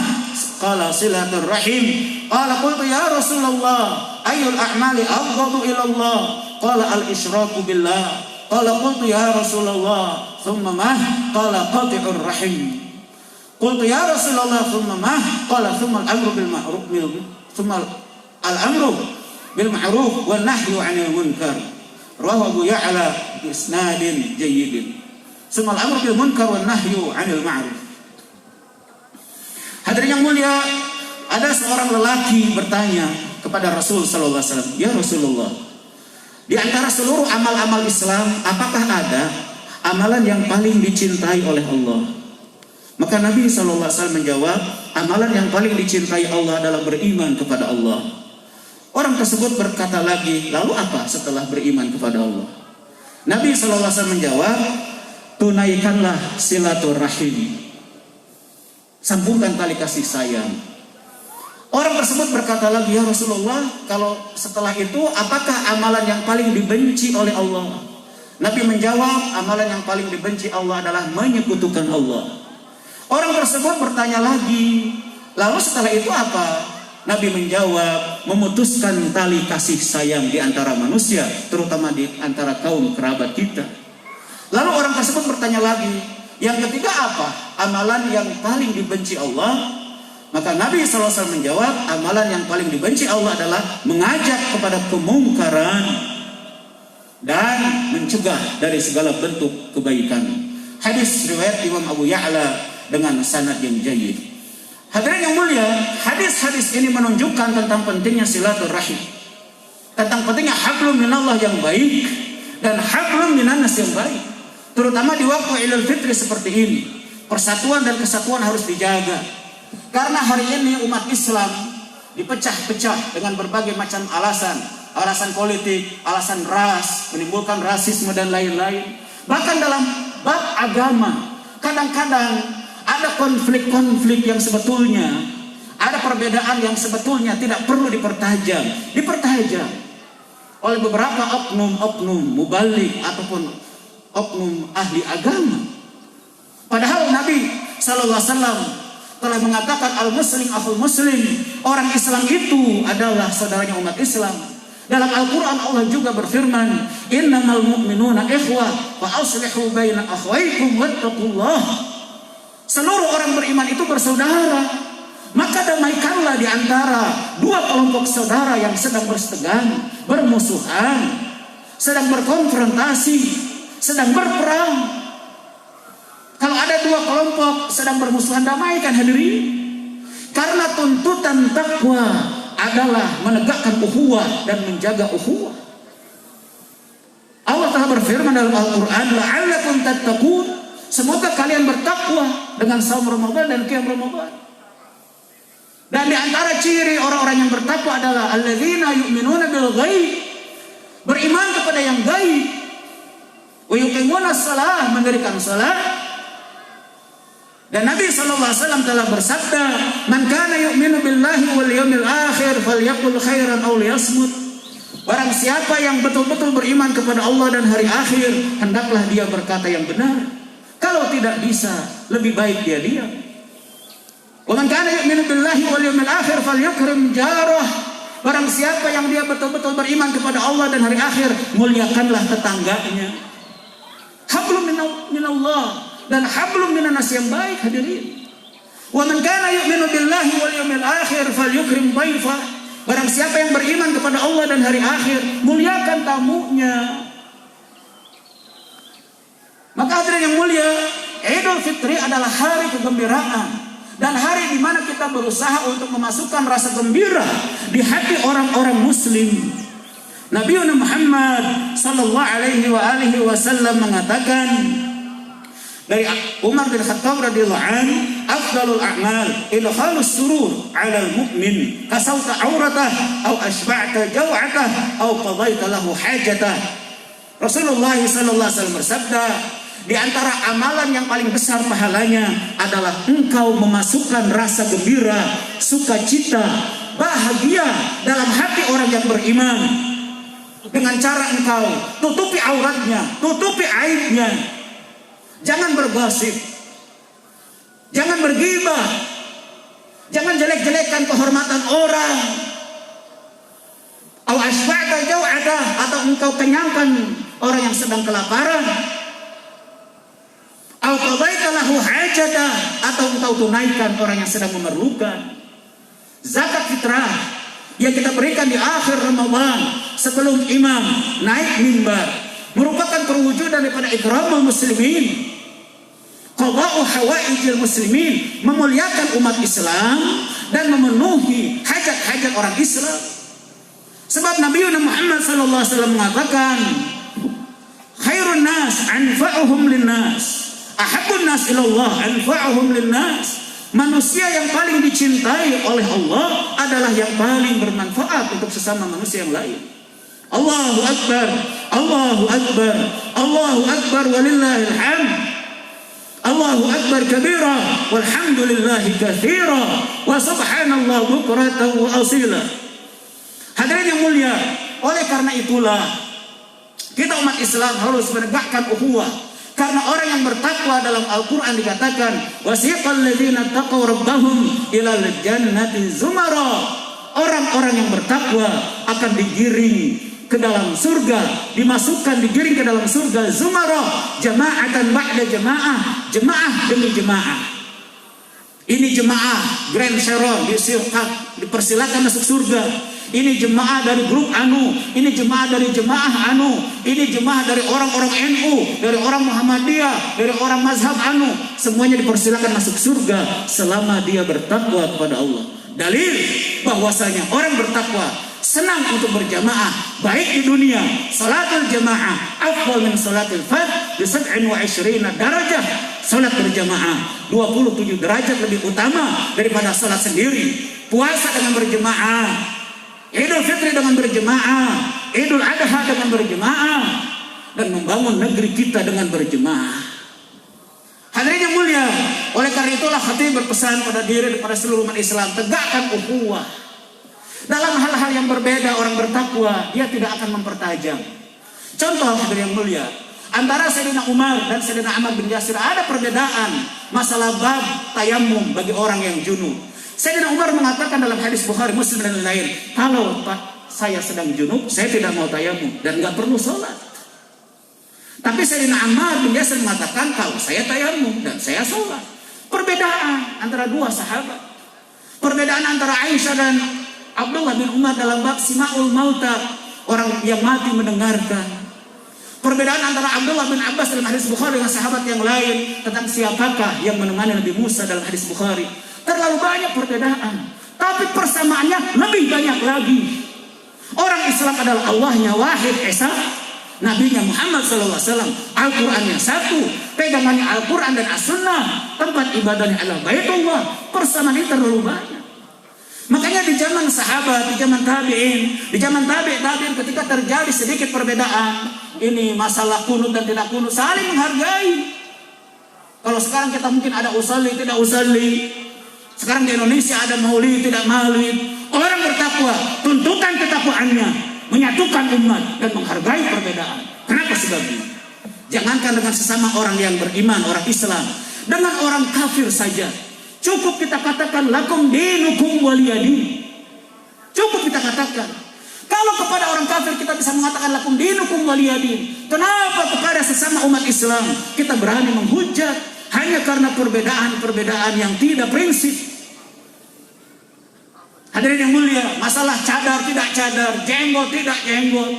qala silatur rahim qala qultu ya rasulullah ayyul a'mali abghadu ila Allah qala al-isyraku billah qala qultu ya rasulullah thumma ma qala qati'ur rahim qultu ya rasulullah thumma ma qala thumma al-amru bil ma'ruf thumma al-amru bil ma'ruf wan nahyu 'anil munkar rawahu Abu Ya'la bi isnadin jayyid thumma al-amru bil munkar wan nahyu 'anil ma'ruf. Hadirin yang mulia, ada seorang lelaki bertanya kepada Rasul sallallahu alaihi wasallam, "Ya Rasulullah, di antara seluruh amal-amal Islam, apakah ada amalan yang paling dicintai oleh Allah?" Maka Nabi sallallahu alaihi wasallam menjawab, "Amalan yang paling dicintai Allah adalah beriman kepada Allah." Orang tersebut berkata lagi, "Lalu apa setelah beriman kepada Allah?" Nabi sallallahu alaihi wasallam menjawab, "Tunaikanlah silaturahim." Sambungkan tali kasih sayang. Orang tersebut berkata lagi, "Ya Rasulullah, kalau setelah itu apakah amalan yang paling dibenci oleh Allah?" Nabi menjawab, "Amalan yang paling dibenci Allah adalah menyekutukan Allah." Orang tersebut bertanya lagi, "Lalu setelah itu apa?" Nabi menjawab, "Memutuskan tali kasih sayang di antara manusia, terutama di antara kaum kerabat kita." Lalu orang tersebut bertanya lagi, "Yang ketiga apa? Amalan yang paling dibenci Allah?" Maka Nabi SAW menjawab, "Amalan yang paling dibenci Allah adalah mengajak kepada kemungkaran dan mencegah dari segala bentuk kebaikan." Hadis riwayat Imam Abu Ya'la dengan sanad yang jayyid. Hadirin yang mulia, hadis-hadis ini menunjukkan tentang pentingnya silaturahim, tentang pentingnya hablum minallah yang baik dan hablum minannas yang baik, terutama di waktu Idul Fitri seperti ini. Persatuan dan kesatuan harus dijaga, karena hari ini umat Islam dipecah-pecah dengan berbagai macam alasan politik, alasan ras, menimbulkan rasisme dan lain-lain. Bahkan dalam bab agama, kadang-kadang ada konflik-konflik yang sebetulnya, ada perbedaan yang sebetulnya tidak perlu dipertajam oleh beberapa oknum mubalik ataupun oknum ahli agama. Padahal Nabi sallallahu alaihi wasallam telah mengatakan al-muslim akhul muslim, orang Islam itu adalah saudaranya umat Islam. Dalam Al-Quran Allah juga berfirman, "Innamal mu'minuna ikhwah fa aslihu baina akhwaykum wattaqullah." Seluruh orang beriman itu bersaudara, Maka damaikanlah di antara dua kelompok saudara yang sedang bersetegang, bermusuhan, sedang berkonfrontasi, sedang berperang. Kalau ada dua kelompok sedang bermusuhan, damaikan hadirin. Karena tuntutan takwa adalah menegakkan ukhuwah dan menjaga ukhuwah. Allah telah berfirman dalam Al-Quran, la'allakum tattaqun, semoga kalian bertakwa dengan saum Ramadan dan qiyam Ramadan. Dan di antara ciri orang-orang yang bertakwa adalah alladzina yu'minuna bil ghaib, beriman kepada yang gaib, wa yuqimuna shalah, mendirikan salat. Dan Nabi SAW telah bersabda, man kana yu'minu billahi wal yawmil akhir falyaqul khairan aw liyasmut. Barang siapa yang betul-betul beriman kepada Allah dan hari akhir, hendaklah dia berkata yang benar. Kalau tidak bisa, lebih baik dia diam. Wa man kana yu'minu billahi wal yawmil akhir falyukrim jarah. Barang siapa yang dia betul-betul beriman kepada Allah dan hari akhir, muliakanlah tetangganya. Hablum minallah, dan hablum minanas yang baik hadirin. Wa man kana yu'minu billahi wal yawmil akhir falyukrim dhaifah. Barang siapa yang beriman kepada Allah dan hari akhir, muliakan tamunya. Maka hadirin yang mulia, Idul Fitri adalah hari kegembiraan dan hari di mana kita berusaha untuk memasukkan rasa gembira di hati orang-orang muslim. Nabi Muhammad sallallahu alaihi wasallam mengatakan dari Umar bin Khattab radhiyallahu anhu, afdalul a'mal idkhalus surur 'alal mu'min kasawta 'auratah aw ashba'ta jaw'atah aw qadaita lahu hajatah. Rasulullah sallallahu alaihi wasallam bersabda, di antara amalan yang paling besar pahalanya adalah engkau memasukkan rasa gembira, sukacita, bahagia dalam hati orang yang beriman dengan cara engkau tutupi auratnya, tutupi aibnya. Jangan bergosip, jangan bergibah, jangan jelek-jelekan kehormatan orang. Aw asba'ta jaw'ata, atau engkau kenyangkan orang yang sedang kelaparan. Aw qadaita lahu hajatah, atau engkau tunaikan orang yang sedang memerlukan. Zakat fitrah yang kita berikan di akhir Ramadan sebelum imam naik mimbar merupakan perwujudan daripada ikramul muslimin, qada'u hawaijil muslimin, memuliakan umat Islam dan memenuhi hajat-hajat orang Islam. Sebab Nabi Muhammad SAW mengatakan, khairun nas anfa'uhum linnas, ahabbun nas ilallah anfa'uhum linnas. Manusia yang paling dicintai oleh Allah adalah yang paling bermanfaat untuk sesama manusia yang lain. Allahu Akbar, Allahu Akbar, Allahu Akbar walillahil hamd. Allahu Akbar kabira walhamdulillahi katsira wa subhanallah bukratan wa asila. Hadirin yang mulia, oleh karena itulah kita umat Islam harus menegakkan ukhuwah. Karena orang yang bertakwa dalam Al-Quran dikatakan, wasiqal ladzina taqaw rabbahum ilal jannati zumara. Orang-orang yang bertakwa akan digiring ke dalam surga, digiring ke dalam surga zumara, jama'atan ba'da jama'ah, jemaah demi jemaah. Ini jemaah Grand Sharon dipersilakan masuk surga. Ini jemaah dari grup anu, ini jemaah dari jemaah anu, ini jemaah dari orang-orang NU, dari orang Muhammadiyah, dari orang mazhab anu, semuanya dipersilakan masuk surga selama dia bertakwa kepada Allah. Dalil bahwasanya orang bertakwa senang untuk berjamaah, baik di dunia. Salatul jamaah afdal min salatil fard bi 27 darajah. Salat berjamaah 27 derajat lebih utama daripada salat sendiri. Puasa dengan berjamaah, Idul Fitri dengan berjemaah, Idul Adha dengan berjemaah, dan membangun negeri kita dengan berjemaah. Hadirin yang mulia, oleh karena itulah khatib berpesan pada diri kepada seluruh umat Islam, tegakkan ukhuwah. Dalam hal-hal yang berbeda orang bertakwa dia tidak akan mempertajam. Contoh hadirin yang mulia, antara Sayyidina Umar dan Sayyidina Ammar bin Yasir ada perbedaan masalah bab tayamum bagi orang yang junub. Sayyidina Umar mengatakan dalam hadis Bukhari, Muslim dan lain-lain, kalau saya sedang junub, saya tidak mau tayamum dan nggak perlu sholat. Tapi Sayyidina Ammar bin Yasir mengatakan kalau saya tayamum dan saya sholat. Perbedaan antara dua sahabat. Perbedaan antara Aisyah dan Abdullah bin Umar dalam bab sima'ul mauta, orang yang mati mendengarkan. Perbedaan antara Abdullah bin Abbas dalam hadis Bukhari dengan sahabat yang lain tentang siapakah yang menemani Nabi Musa dalam hadis Bukhari. Terlalu banyak perbedaan, tapi persamaannya lebih banyak lagi. Orang Islam adalah Allahnya wahid esa, Nabinya Muhammad SAW, Al-Qurannya satu, pegangannya Al-Quran dan As-Sunnah, tempat ibadahnya adalah Baitullah. Persamaan ini terlalu banyak. Makanya di zaman sahabat, di zaman tabi'in, di zaman tabi'in ketika terjadi sedikit perbedaan, ini masalah kunut dan tidak kunut, saling menghargai. Kalau sekarang kita mungkin ada usalli, tidak usalli. Sekarang di Indonesia ada maulid, tidak maulid. Orang bertakwa, tuntutan ketakwaannya menyatukan umat dan menghargai perbedaan. Kenapa sebabnya? Jangankan dengan sesama orang yang beriman, orang Islam, dengan orang kafir saja. Cukup kita katakan lakum dinukum waliyadin. Cukup kita katakan. Kalau kepada orang kafir kita bisa mengatakan lakum dinukum waliyadin, kenapa kepada sesama umat Islam kita berani menghujat hanya karena perbedaan-perbedaan yang tidak prinsip? Hadirin yang mulia, masalah cadar tidak cadar, jenggot tidak jenggot,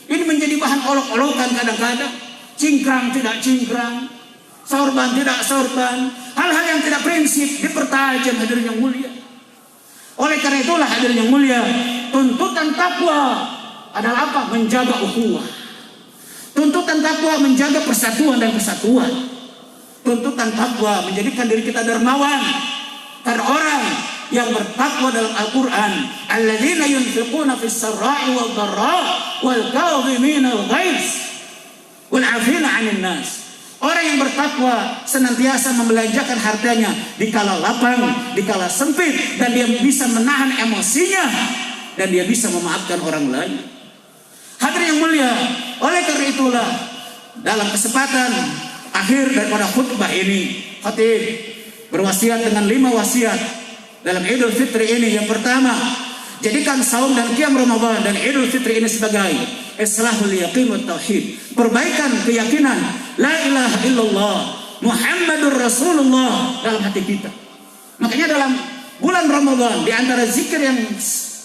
ini menjadi bahan olok-olokan kadang-kadang. Cingkrang tidak cingkrang, sorban tidak sorban, hal-hal yang tidak prinsip dipertajam, hadirin yang mulia. Oleh karena itulah hadirin yang mulia, tuntutan takwa adalah apa? Menjaga ukhuwah. Tuntutan takwa menjaga persatuan dan kesatuan. Tuntutan takwa menjadikan diri kita dermawan. Karena orang yang bertakwa dalam Al-Quran, alladzina yunfiquna fis sarra'i wal dharra wal kadhimina al ghaiz wal 'afina 'anil nas. Orang yang bertakwa senantiasa membelanjakan hartanya di kala lapang, di kala sempit, dan dia bisa menahan emosinya, dan dia bisa memaafkan orang lain. Hadirin yang mulia, oleh karena itulah dalam kesempatan akhir daripada khutbah ini, khatib berwasiat dengan 5 wasiat dalam Idul Fitri ini. Yang pertama, jadikan saum dan qiyam Ramadan dan Idul Fitri ini sebagai islahul yaqin wa tauhid, perbaikan keyakinan la ilaha illallah Muhammadur Rasulullah dalam hati kita. Makanya dalam bulan Ramadan di antara zikir yang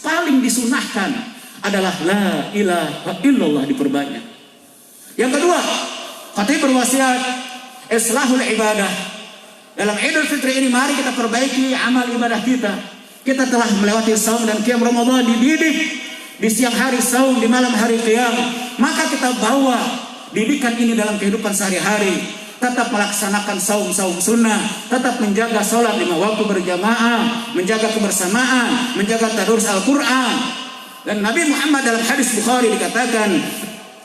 paling disunahkan adalah la ilaha illallah, diperbanyak. Yang kedua, khatib berwasiat islahul ibadah. Dalam Idul Fitri ini mari kita perbaiki amal ibadah kita. Kita telah melewati saum dan qiyam Ramadan, dididik di siang hari saum, di malam hari qiyam. Maka kita bawa didikan ini dalam kehidupan sehari-hari. Tetap melaksanakan saum sunnah, tetap menjaga sholat 5 waktu berjamaah, menjaga kebersamaan, menjaga tadarus Al-Quran. Dan Nabi Muhammad dalam hadis Bukhari dikatakan,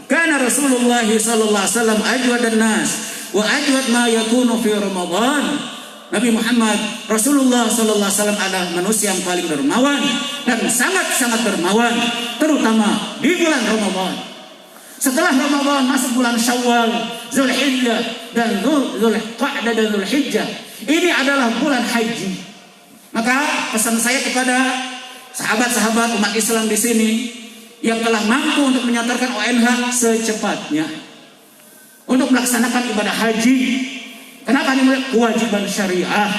kana Rasulullah sallallahu alaihi wasallam ajwadan nas wa ajwad ma yakunu fi Ramadan. Nabi Muhammad Rasulullah sallallahu alaihi wasallam adalah manusia yang paling dermawan dan sangat-sangat dermawan, terutama di bulan Ramadan. Setelah Ramadan masuk bulan Syawal, Zulhijjah dan Zulqa'dah dan Zulhijjah. Ini adalah bulan haji. Maka pesan saya kepada sahabat-sahabat umat Islam di sini yang telah mampu untuk menyandarkan ONH secepatnya untuk melaksanakan ibadah haji. Kenapa ini kewajiban syariah?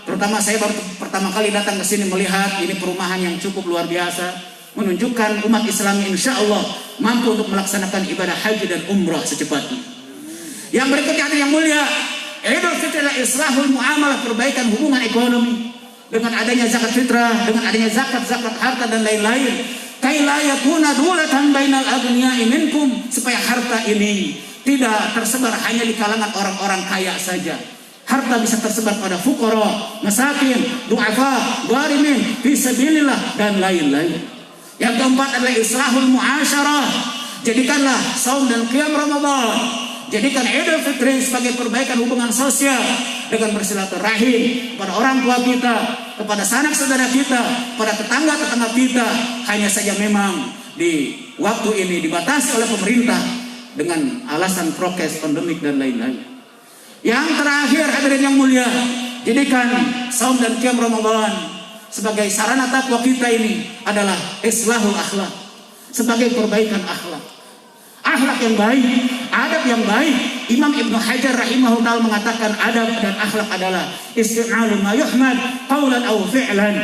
Terutama saya baru pertama kali datang ke sini melihat ini perumahan yang cukup luar biasa, menunjukkan umat Islam insya Allah mampu untuk melaksanakan ibadah haji dan umrah secepatnya. Yang berikutnya yang mulia, Idul Fitri adalah islahul muamalah, perbaikan hubungan ekonomi dengan adanya zakat fitrah, dengan adanya zakat harta dan lain-lain. Kai la yakuna dulatan bainal aghniya'i minkum, supaya harta ini tidak tersebar hanya di kalangan orang-orang kaya saja. Harta bisa tersebar pada fuqara, masakin, du'afa, gharimin, fi sabilillah dan lain-lain. Yang keempat adalah islahul muasyarah. Jadikanlah saum dan qiyam Ramadan, jadikan Idul Fitri sebagai perbaikan hubungan sosial dengan bersilaturahim kepada orang tua kita, kepada sanak saudara kita, pada tetangga-tetangga kita. Hanya saja memang di waktu ini dibatasi oleh pemerintah dengan alasan prokes, pandemik dan lain-lain. Yang terakhir hadirin yang mulia, jadikan saum dan qiyam Ramadan sebagai sarana takwa kita ini adalah islahul akhlak, sebagai perbaikan akhlak. Akhlak yang baik, adab yang baik. Imam Ibnu Hajar rahimahullah mengatakan adab dan akhlak adalah isti'malu ma yuhmad qawlan aw fi'lan.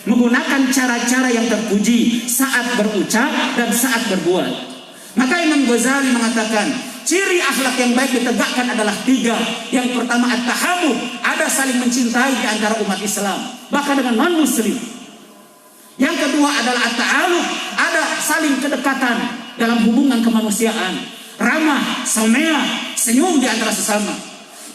menggunakan cara-cara yang terpuji saat berucap dan saat berbuat. Maka Imam Ghazali mengatakan, ciri akhlak yang baik ditegakkan adalah 3. Yang pertama at-tahammud, ada saling mencintai di antara umat Islam, bahkan dengan non-muslim. Yang kedua adalah at-ta'aluf, ada saling kedekatan dalam hubungan kemanusiaan, ramah, samea, senyum di antara sesama.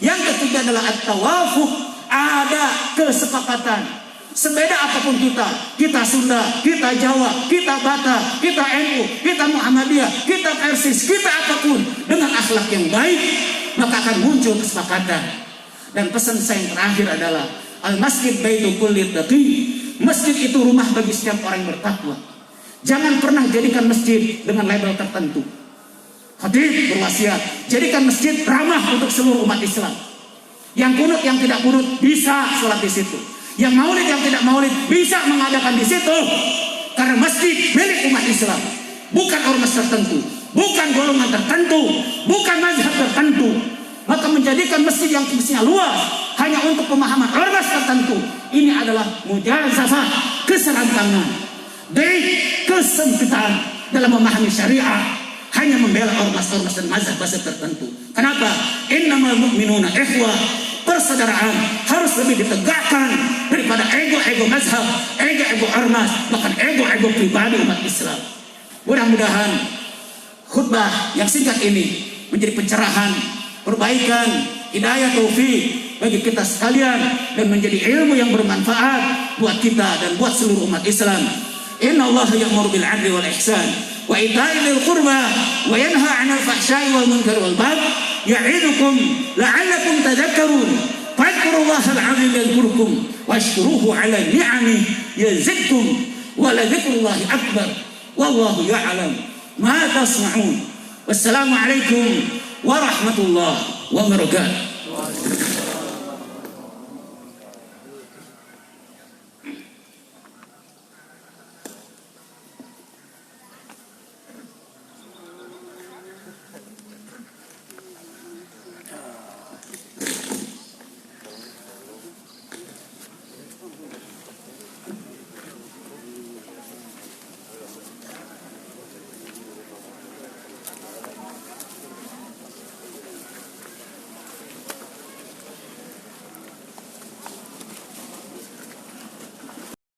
Yang ketiga adalah at-tawafuq, ada kesepakatan. Sebeda apapun kita Sunda, kita Jawa, kita Batak, kita NU, kita Muhammadiyah, kita Persis, kita apapun, dengan akhlak yang baik, maka akan muncul kesepakatan. Dan pesan saya yang terakhir adalah al-masjid baitu kulli taqi. Masjid itu rumah bagi setiap orang yang bertakwa. Jangan pernah jadikan masjid dengan label tertentu. Khatib berwasiat, jadikan masjid ramah untuk seluruh umat Islam. Yang kunut, yang tidak kunut bisa sholat di situ. Yang maulid, yang tidak maulid bisa mengadakan di situ. Karena masjid milik umat Islam, bukan ormas tertentu, bukan golongan tertentu, bukan mazhab tertentu. Maka menjadikan masjid yang fungsinya luas hanya untuk pemahaman ormas tertentu, ini adalah mujazafah, keserampangan, kesempitan dalam memahami syariah, hanya membela ormas-ormas dan mazhab-mazhab tertentu. Kenapa? Innamal mu'minuna ikhwah. Persaudaraan harus lebih ditegakkan daripada ego-ego mazhab, ego-ego ormas, bahkan ego-ego pribadi umat Islam. Mudah-mudahan khutbah yang singkat ini menjadi pencerahan, perbaikan, hidayah, taufik bagi kita sekalian, dan menjadi ilmu yang bermanfaat buat kita dan buat seluruh umat Islam. Inna Allah ya'muru bil 'adli wal ihsan wa ita'i dzil qurba wa yanha 'anil fahsya'i wal munkari wal baghi ya'idukum la'allakum tadhakkarun. Fadhkurullaha al-'azim yadhkurkum washkuruhu 'ala ni'amihi yazidkum wa la dzikrullahi akbar wallahu ya'lam ma tasna'un. Wassalamu alaikum warahmatullahi wabarakatuh.